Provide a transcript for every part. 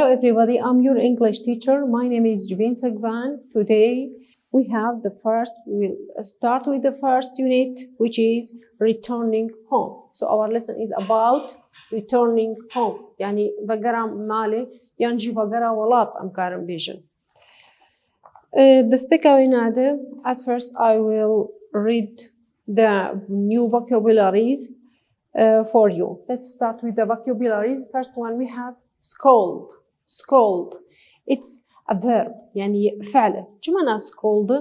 Hello everybody, I'm your English teacher. My name is Juvin Sagvan. Today we will start with the first unit, which is returning home. So our lesson is about returning home. يعني فقرة مالي ينجي فقرة ولات أمكارم بيجن. The speaker ينادي. At first I will read the new vocabularies for you. Let's start with the vocabularies. First one we have scold. Scold. It's a verb يعني فعل. شو معنى scold؟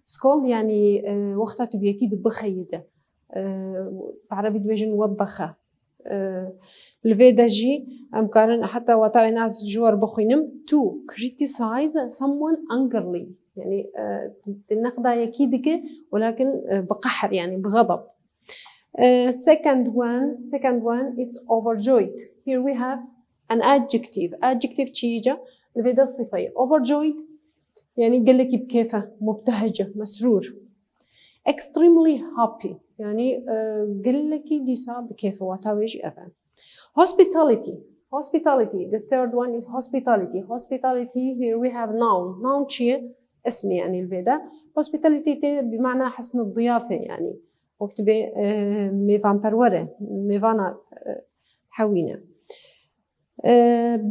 scold يعني وقتها تبي أكيد بخيدة. بعربي دبيجن وبخة. الفيداجي أمكارن حتى وطاي ناس جوار بخينم to criticize someone angrily يعني النقد أكيدك ولكن بقحر يعني بغضب. Second one it's overjoyed. Here we have an adjective تشيجة الفيدا الصفية overjoyed يعني قلك بكيفه مبتهجة مسرور. extremely happy يعني قلك ديسا بكيفه وتاويج أفهم. hospitality the third one is hospitality here we have noun شيء اسم يعني الفيدا hospitality بمعنى حسن الضيافة يعني وقت ميفان بروره ميفانا حوينا.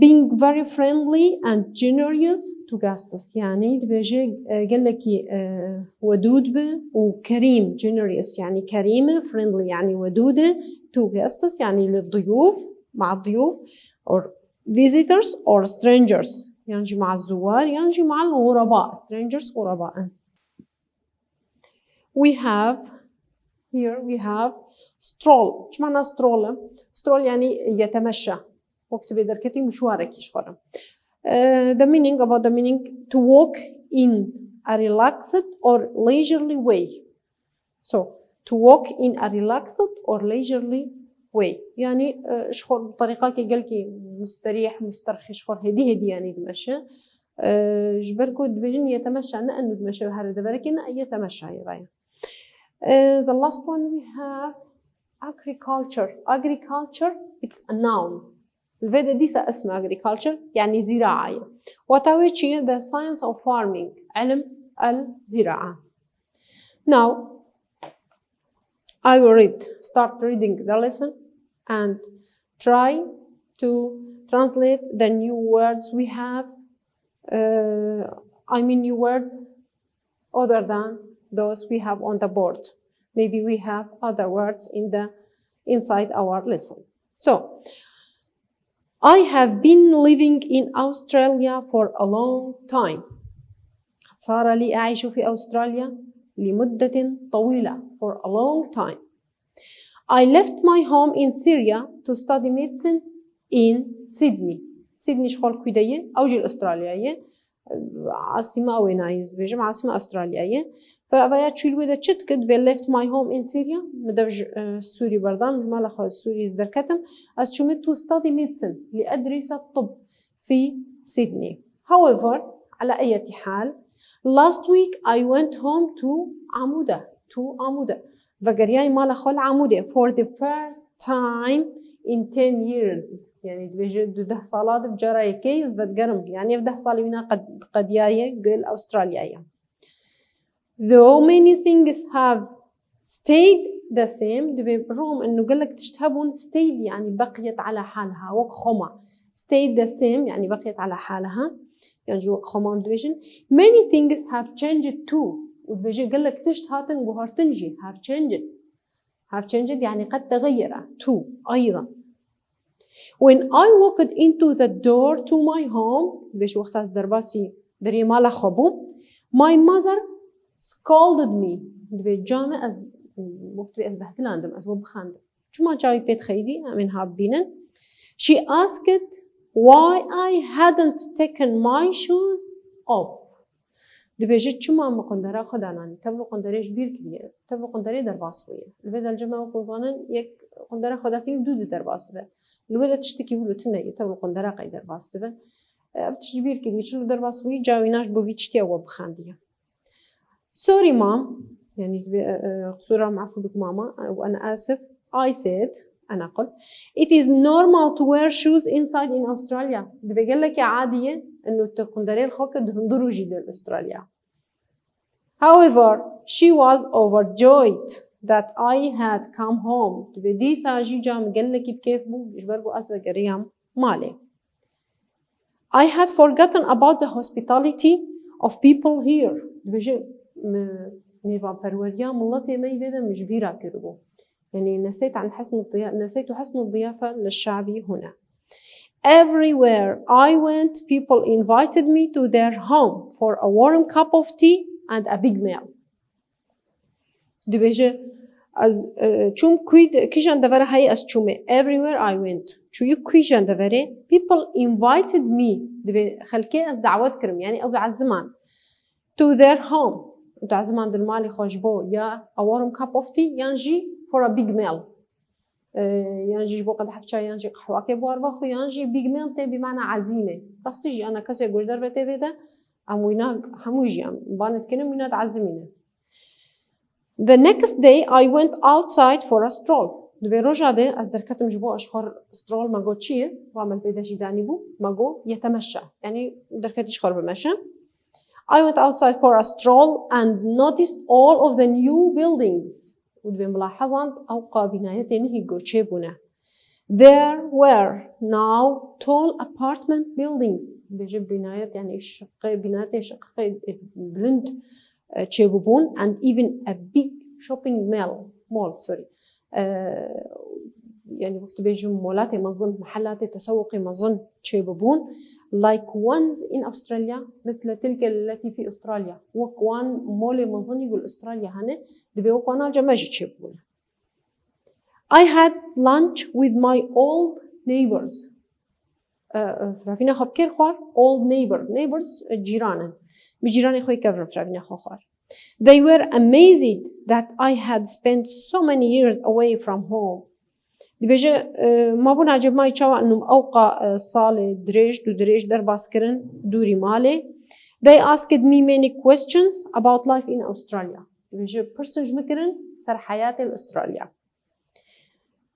Being very friendly and generous to guests يعني بيجي قال لك ودود به وكريم generous يعني كريمة friendly يعني ودودة to guests يعني للضيوف مع الضيوف or visitors or strangers يعني مع الزوار يعني مع الغرباء strangers غرباء. Here we have stroll. شو معنى stroll؟ stroll يعني يتمشى. وقت بدركتي مشوارك يشخرم. The meaning to walk in a relaxed or leisurely way. So to walk in a relaxed or leisurely way. يعني شخور بطريقة كي قالكي مستريح مسترخي شخور هدي يعني تمشى. جبركو دبجن يتمشى أنا أنو تمشى هذا بركنا يتمشى يغير. The last one we have agriculture it's a noun. الفيدا ديسا اسم agriculture يعني زراعة وتاويتشي the science of farming علم الزراعة. Now I will start reading the lesson and try to translate the new words we have new words other than those we have on the board. Maybe we have other words inside our lesson. So I have been living in Australia for a long time. صار لي أعيش في أستراليا لمدة طويلة for a long time. I left my home in Syria to study medicine in Sydney. Sydney شغل كويدية أوجي الأسترالياية عاصمة وينايز بيجم عاصمة أسترالياية. فأبايا تشيل وده تشتكد بي left my home in Syria مدوج سوري بردان مجمال خالد سوري إزدركتم as to to study medicine لأدرس الطب في سيدني. However على أي حال last week I went home to عمودة فقرياي مال خال عمودة for the first time in 10 years يعني بيجد ده صالات بجراي كيس بتقرم يعني بده صالينا قد ياي قل أستراليا. Though many things have stayed the same بالرغم إنه قالك تشتهبون stayed يعني بقيت على حالها وقخمة stayed the same يعني بقيت على حالها يعني جو وقخمة division many things have changed too وبيجي قالك تشتهاتن وهرتنجي have changed يعني قد تغير too أيضا. When I walked into the door to my home بيش وقت از درباسي دري مالا خبو my mother scolded me بجامع از وقت بهتل عندهم از وبخاند شو ما جاي بيت خيدي من هابينن. She asked why I hadn't taken my shoes off. دبيجت شو ما قندرة خداناني تبلو قندريش بير كبير تبلو قندري درباس ويا الفيدا الجماعة وقوزانن يك قندرة خداتين دود درباس به الفيدا تشتكي بلو تناي تبلو قندرة قيد درباس به أفتشبير كبير شو درباس ويا جاويناش بوفيتشتيا وبخاندية. Sorry mom يعني قصورة معفو بك ماما وأنا آسف I said أنا قلت it is normal to wear shoes inside in Australia. دبي قال لك عادية إنه تقدري الخوك دهندرو جدا أستراليا. However, she was overjoyed that I had come home. دبي دي ساجي جام قال لك بكيف بو إجبربو أسوأ قريام مالي. I had forgotten about the hospitality of people here. دبي جي نيفا بروريا ملتي ما يبدا مجبيرة كربو. يعني نسيت حسن الضيافة للشعبي هنا. Everywhere I went, people invited me to their home for a warm cup of tea and a big meal. دبيجة از چوم كيجان دفره هاي از چومه. Everywhere I went. شو يكيجان دفره people invited me. دبي خلكي از دعوت كرم يعني أو بعزمان to their home. بعزمان درمالي خوشبو يا a warm cup of tea ينجي for a big meal. ينجي جبو قد حكي ينجي قهوة كبار بخو ينجي big meal تي بمعنى عزيمة. راستيجي أنا كسي قول دربة تي ده أموينا هموجي أم بانت كنا ميناد عزمينا. The next day I went outside for a stroll. دبي رجع ده از دركتم جبو أشخر stroll ما جو تشيه وعمل بيدا جداني بو ما جو يتمشى يعني دركتي شخر بمشى. I went outside for a stroll and noticed all of the new buildings. ودبي ملاحظة أوقع بنايتين هي جو تشيبونا. There were now tall apartment buildings. بيجيب بنايات يعني بنايات شقة بلند تشيبون and even a big shopping mall sorry. يعني وقت بيجوا مولات مظن محلات تسوق مظن تشيبون like ones in Australia مثل تلك التي في أستراليا. وكوان مول مظن يقول أستراليا هنا دبي وكوانا جماجة تشيبون. I had lunch with my old neighbors. فرافينا خب كير خوار old neighbors جيرانا بجيراني خوي كفر فرافينا خوار. They were amazed that I had spent so many years away from home. دبيجي ما بون عجب ما يتشوى إنه أوقع صالة دريج در باسكرن دوري مالي. They asked me many questions about life in Australia. دبيجي برسنج مكرن سر حياتي الأستراليا.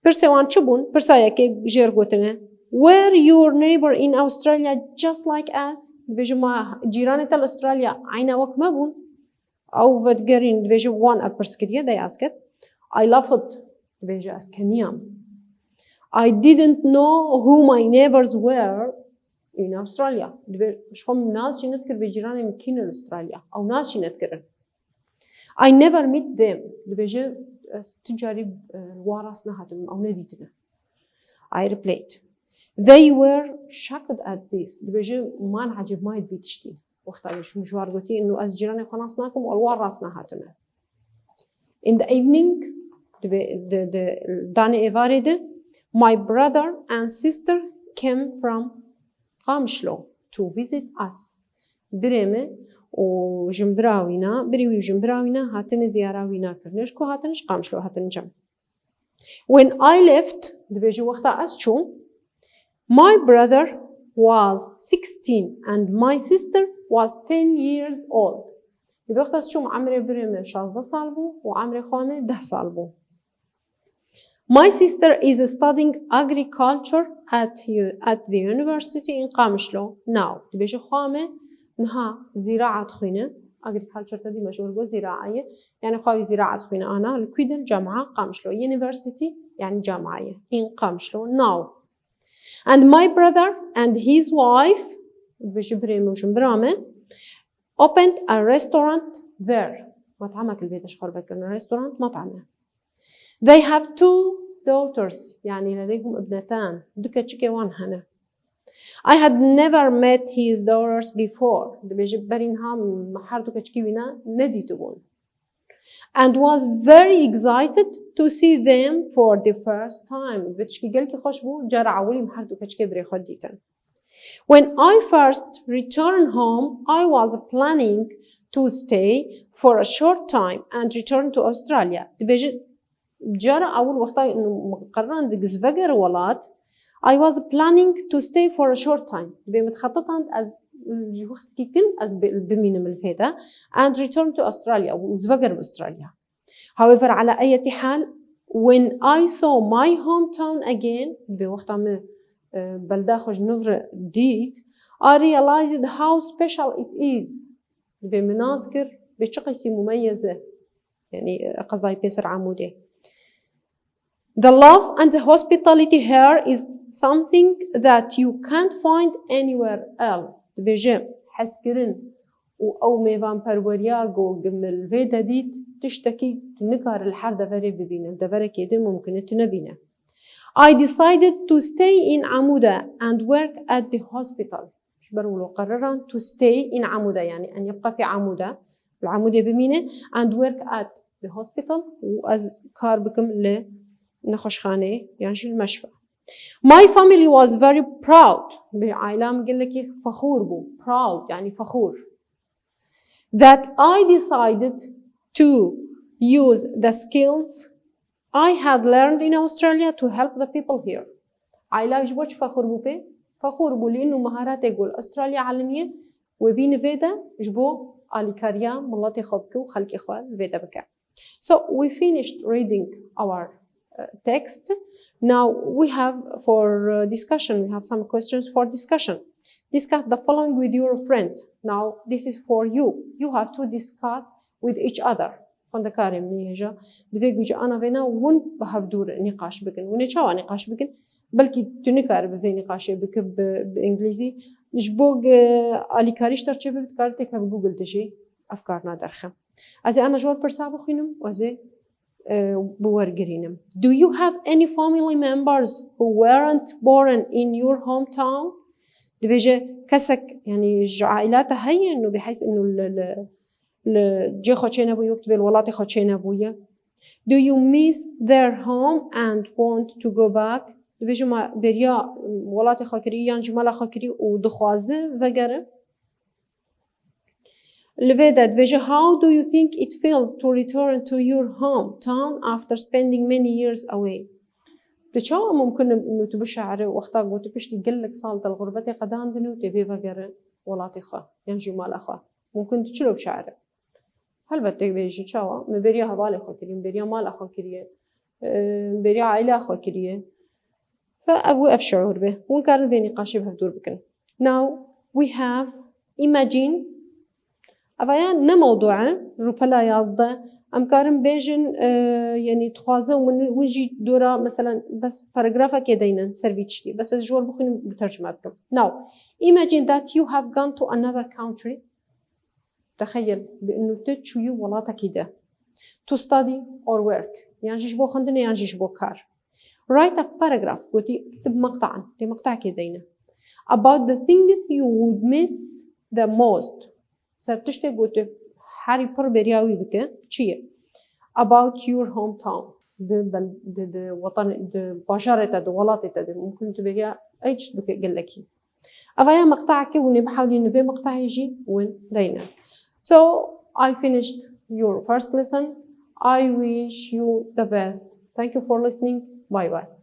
برسوان شبون برسايا كي جير قوتنا. Were your neighbor in Australia just like us? دبيجي ما جيراني تل أستراليا عينا وك ما بون. أو فتقرين دبيجي وان أبرسكريا they asked. I laughed. دبيجي أسكنيام. I didn't know who my neighbors were in Australia. مش هم ناس ينذكر بجيراني من كين أستراليا أو ناس ينذكرن. I never met them. دبيجي تجارب وارثنا هاتم أو نديتنا. I replied. They were shocked at this. دبيجي ما نعجب ما يدي تشتي. وقتها شو مشوار قلتي إنه أز جيراني خلاصناكم والوارثنا هاتنا. In the evening, داني إفارده. My brother and sister came from Kamshlo to visit us. بريمة وجنبراوينا بريوي وجنبراوينا هاتن زياراوينا كرنش كو هاتنش قامشلو هاتن جم. When I left دبيجي وقتا أسشو my brother was 16 and my sister was 10 years old. دبي وقتا أسشو عمري بريمة 16 سال بو وعمري خوامي 10 سال بو. My sister is studying agriculture at the university in Kamshlo now. تبيش خوامه نها زراعة خينة agriculture تدي مشهور بو زراعية يعني خوي زراعة خينة أنا الكيد الجامعة قامشلو university يعني جامعية in Kamshlo now. And my brother and his wife تبيش بريمو شمبرامه opened a restaurant there. مطعمك البيت أشخر بكرنا restaurant مطعمه. They have 2 daughters يعني لديهم ابنتان دكا تشكي وان هنا. I had never met his daughters before. دبيجي برينها محار دكا تشكي وينا ندي تبون. And was very excited to see them for the first time. بتشكي قالكي خوش بو جرى عولي محار دكا تشكي بري خديتن. When I first returned home, I was planning to stay for a short time and return to Australia. دبيجي جرى أول وقتا إنه مقررن دقز فجر ولات. I was planning to stay for a short time. بمتخططا از وقت كيكن از بمين من الفيدا and return to Australia وزفجر بأستراليا. However على أي حال when I saw my hometown again بوقت عم بلدة خوش نفر ديت I realized how special it is بمناذكر بشقيسي مميزة يعني قصدي بيسر عمودي. The love and the hospitality here is something that you can't find anywhere else. بيجي حسكرن أو ميفان برورياغو جمل فيدا ديت تشتكي تنكر الحر دفري ببينا دفري كده ممكن تنبينا. I decided to stay in Amuda and work at the hospital. شبرولو قرران to stay in Amuda يعني أن يبقى في عمودة العمودة بمينة and work at the hospital وأز كار بكم لنخشخانة يعني المشفى. My family was very proud. بعائلام قل لك فخور بو proud يعني فخور. That I decided to use the skills I had learned in Australia to help the people here. عائلة جبوش فخور بو بي فخور بو لأنه مهارات يقول أستراليا عالمية وبين فيدا جبو على كاريا ملاتي خبكو خلقي خوال فيدا بكا. So we finished reading our text. Now we have for discussion, we have some questions for discussion. Discuss the following with your friends. Now this is for you. You have to discuss with each other. عند كارم نيجا دفيجو أنا فينا ون بهاف دور نقاش بكن ونشوا نقاش بكن بلكي تنكر بفي نقاش بك بإنجليزي جبوج على كاريش ترتشي بتكارتك في جوجل تجي أفكارنا درخة. أزي أنا جوار برسابو خينم وأزي بورجرينم. Do you have any family members who weren't born in your hometown؟ دبيجي كسك يعني عائلات هي إنه بحيث إنه الجي خوتشينا بويا وكتب الولاتي خوتشينا بويا. Do you miss their home and want to go back؟ دبيجي ما بريا ولاتي خاكري يعني جمالا خاكري ودخوازه وغيره. لفيدا دبيجي how do you think it feels to return to your hometown after spending many years away؟ بتشاو ممكن إنه تبشعر وقتها قلت بيش تقلك صالة الغربة قدام دنو تبي وغيره ولاتي خا يعني جمالا خا ممكن تشلو بشعره. هل بتجي شوا مبريا هبالة خاكري مبريا مال خاكرية مبريا عائلة خاكرية فأبو أفشعور به ونكرر بين نقاش بهدور بكن. Now we have imagine أبايا نموضوعه روبلا يازده أم كارم بيجن يعني تخازه ونجي دورة مثلا بس باراجرافا كدينا سيرفيتشتي بس الجوال بخين بترجمة بكم. Now imagine that you have gone to another country. تخيل بأنه تشوي ولاتا كده to study or work يعني جيشبو خندنا يعني جيشبو كار. Write a paragraph قلتي اكتب مقطعا لمقطع كدينا about the things you would miss the most. سرتشتي قلت حاري بر برياوي بك شيء about your hometown د وطن د بشرة د ولاتة د ممكن تبقى ايش بك قلكي أفايا مقطعك ونبحاول نفي مقطع يجي وين دينا. So I finished your first lesson. I wish you the best. Thank you for listening. Bye bye.